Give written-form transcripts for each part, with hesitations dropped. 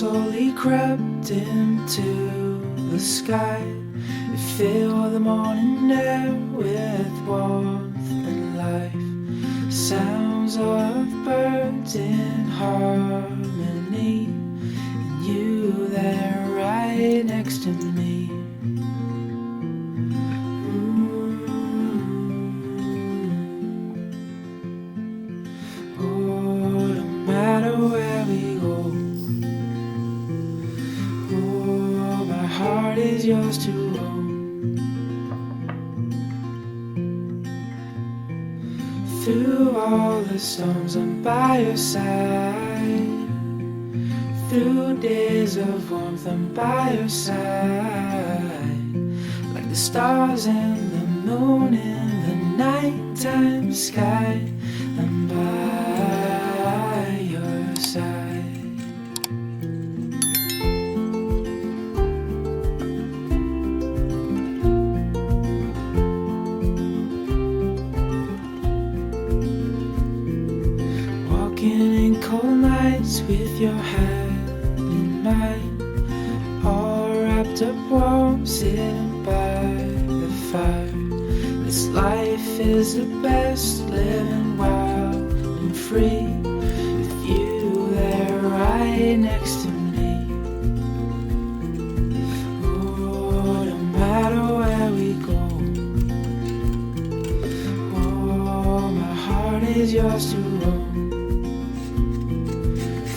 slowly crept into the sky. It filled the morning air with warmth and life. Sounds of birds in harmony, and you there right next to me. Oh, no matter where we go, oh, my heart is yours to own. Through all the storms, I'm by your side. Through days of warmth, I'm by your side. Like the stars and the moon in the nighttime sky, I'm by your side. In cold nights with your hand in mine, all wrapped up warm, sitting by the fire. This life is the best, living wild and free, with you there right next to me. Oh, no matter where we go, oh, my heart is yours to own.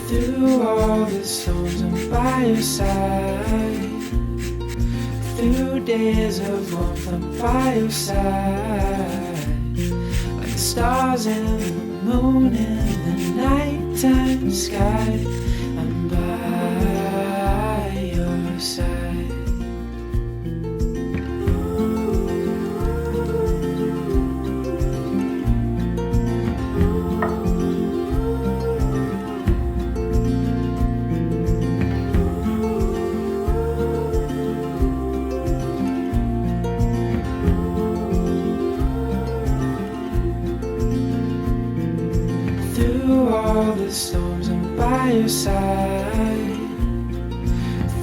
Through all the storms, I'm by your side. Through days of warmth, I'm by your side. Like the stars and the moon in the nighttime sky, I'm by your side. Through all the storms, I'm by your side.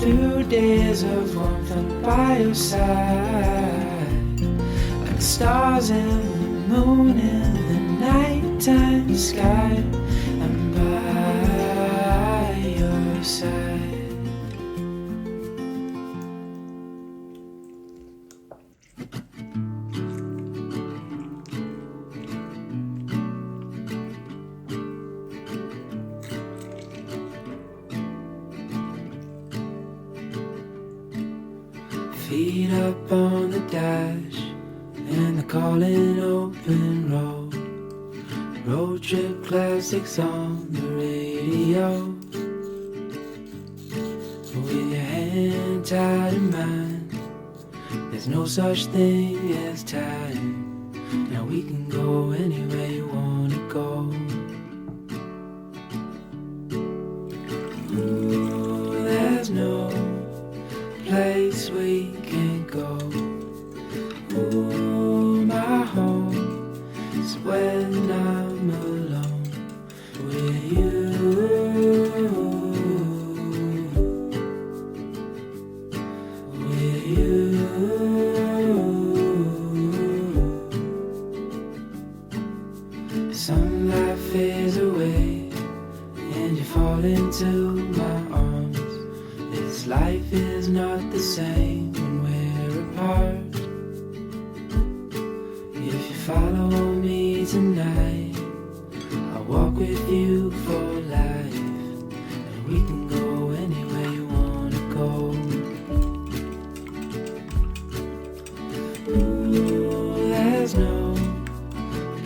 Through days of warmth, I'm by your side. Like the stars and the moon in the nighttime sky, I'm by your side. Feet up on the dash and the calling open road. Road trip classics on the radio. With your hand tied in mine, there's no such thing as time. Now we can go anywhere you wanna go. Ooh, there's no place we can't go. Ooh, my home is when I'm alone with you. With you. Sunlight fades away and you fall into my arms. This life is not the same when we're apart. If you follow me tonight, I'll walk with you for life, and we can go anywhere you wanna go. Ooh, there's no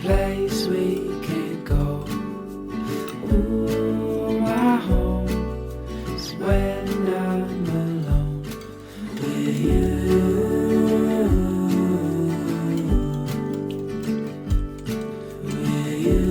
place we can't go. Ooh, my home is when I'm alone with you. With you.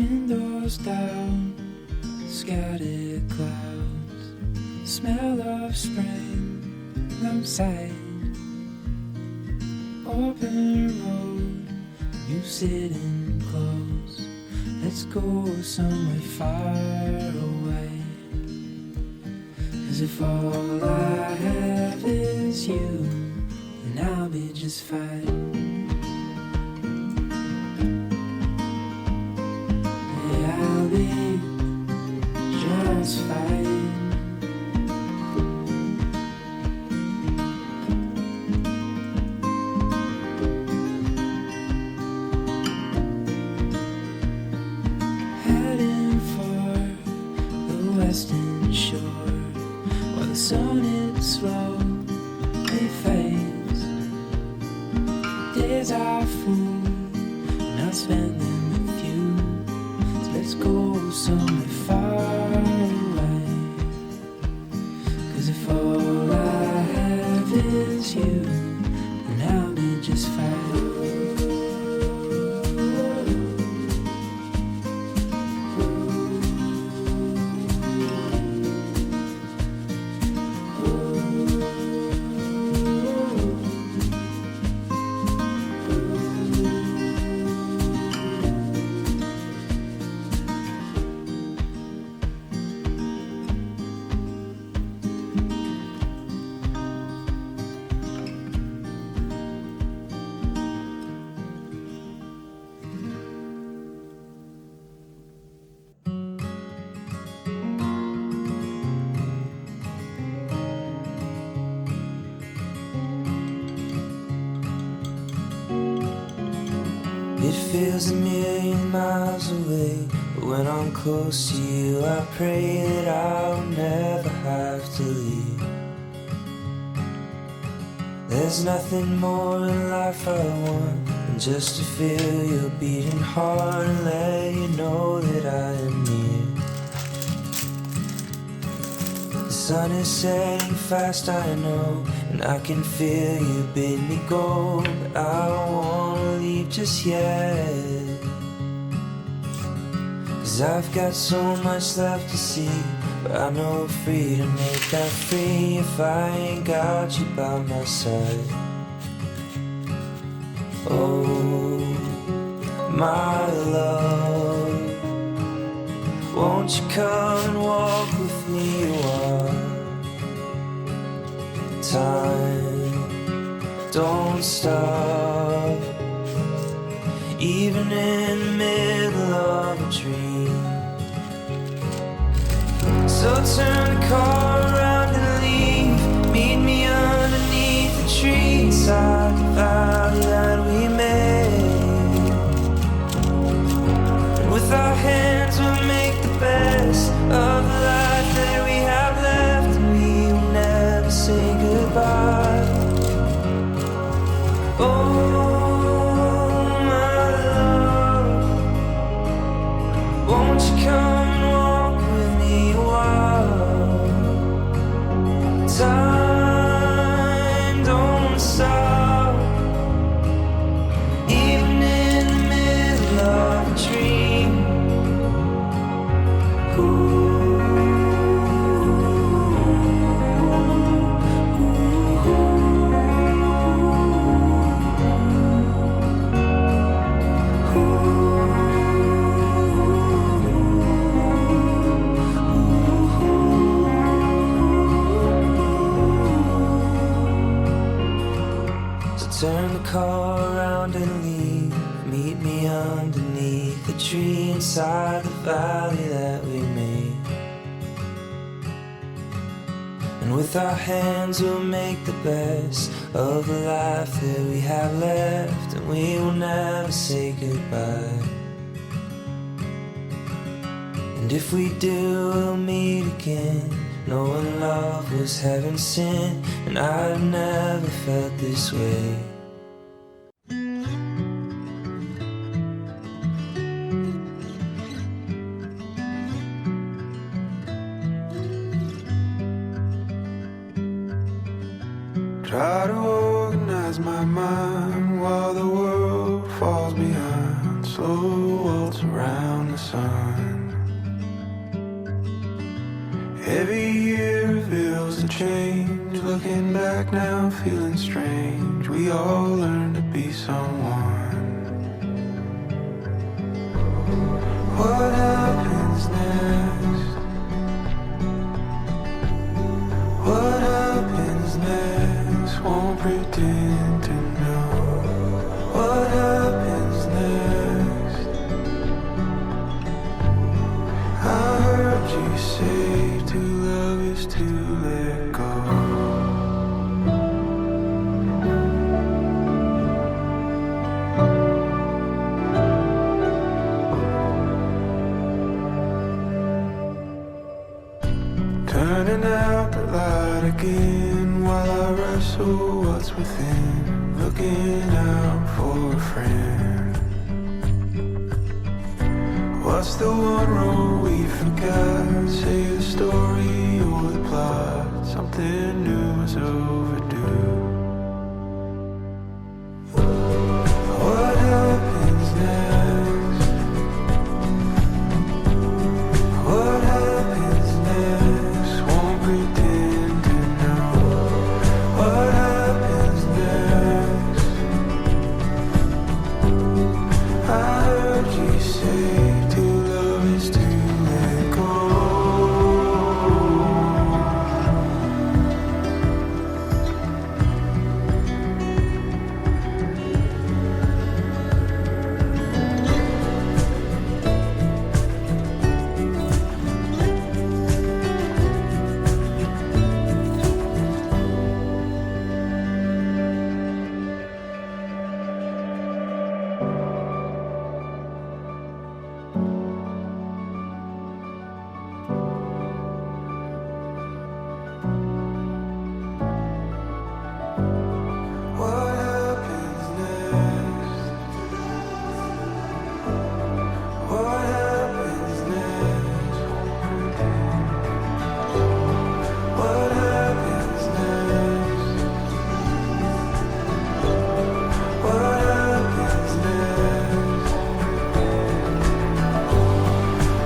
windows down, scattered clouds, smell of spring outside. Open road, you sitting close. Let's go somewhere far away. 'Cause if all I have is you, then I'll be just fine. Yeah, I'll be just fine. Western shore, while the sun is slowly fades. Days are full, and I'll spend them with you. So let's go somewhere far away. 'Cause if all I have is you, then I'll be just fine. It feels a million miles away, but when I'm close to you, I pray that I'll never have to leave. There's nothing more in life I want than just to feel your beating heart and let you know that I am near. The sun is setting fast, I know, and I can feel you bid me go, but I don't wanna leave just yet. 'Cause I've got so much left to see, but I know freedom ain't that free if I ain't got you by my side. Oh, my love, won't you come and walk with me a while? Time don't stop, even in the middle of a dream. So turn the car around and leave. Meet me underneath the tree inside the valley that we made. And with our hands we'll make the best of the life that we have left, and we will never say goodbye. Oh, my love, won't you come and walk with me a while? Time don't stop, even in the middle of a dream. Turn the car around and leave. Meet me underneath the tree inside the valley that we made. And with our hands we'll make the best of the life that we have left, and we will never say goodbye. And if we do, we'll meet again, knowing love was heaven sent, and I've never felt this way. Try to organize my mind while the world falls behind. Slow waltz around the sun. Every year reveals a change. Looking back now, feeling strange. We all learn to be someone. What happens next? What happens next? Won't pretend to know. What happens next? I heard you say to love is to let go. Turning out the light again while I wrestle what's within. Looking out for a friend. What's the one rule we forgot? Say the story or the plot. Something new is overdue. What happens next? What happens next? Won't pretend to know. What happens next? I heard you say to love is to let go. What happens next? What happens next? What happens next? What happens next?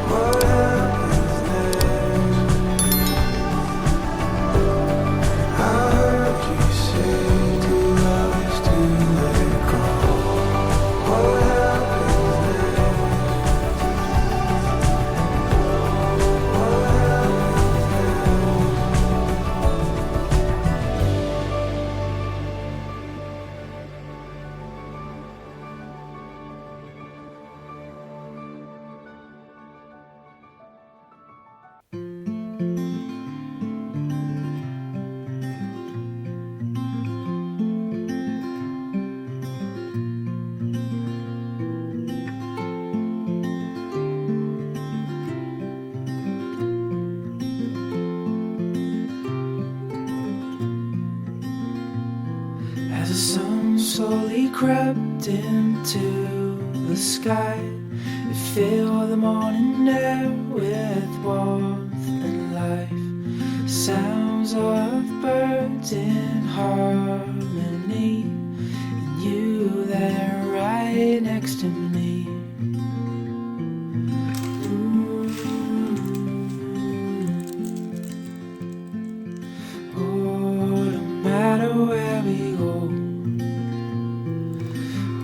What happens next? I heard you say to love is to let go. What happens next? What As the sun slowly crept into the sky, it filled the morning air with warmth and life. Sounds of birds in harmony, and you there right next to me. Oh, no matter where we go,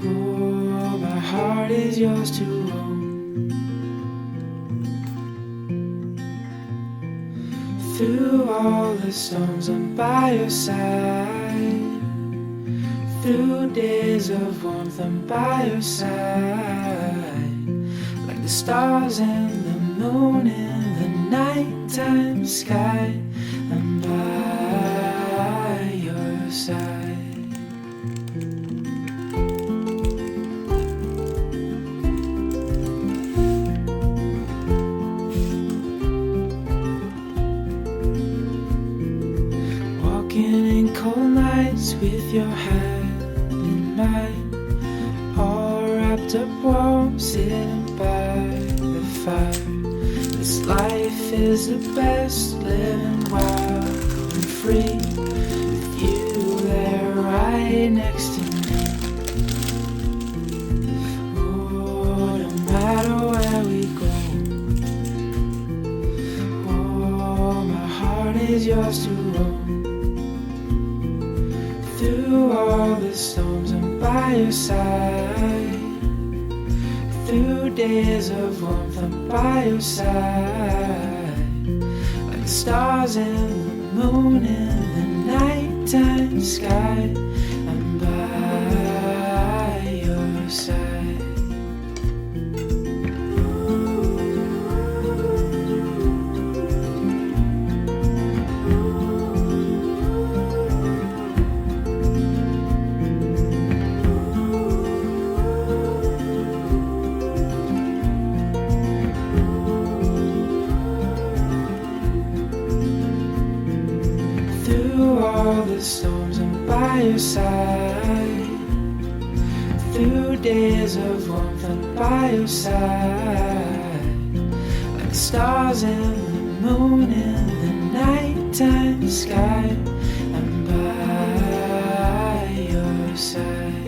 oh, my heart is yours to hold. Through all the storms, I'm by your side. Through days of warmth, I'm by your side. Like the stars and the moon in the nighttime sky, I'm by your side. Walking in cold nights with your hand in mine, all wrapped up warm, sitting by the fire. This life is the best, living wild and free, with you there right next to me. Oh, no matter where we go, stars to roam. Through all the storms I'm by your side. Through days of warmth I'm by your side. Like the stars and the moon in the nighttime sky, I'm by your side. Through all the storms I'm by your side. Through days of warmth I'm by your side. Like the stars and the moon in the nighttime sky, I'm by your side.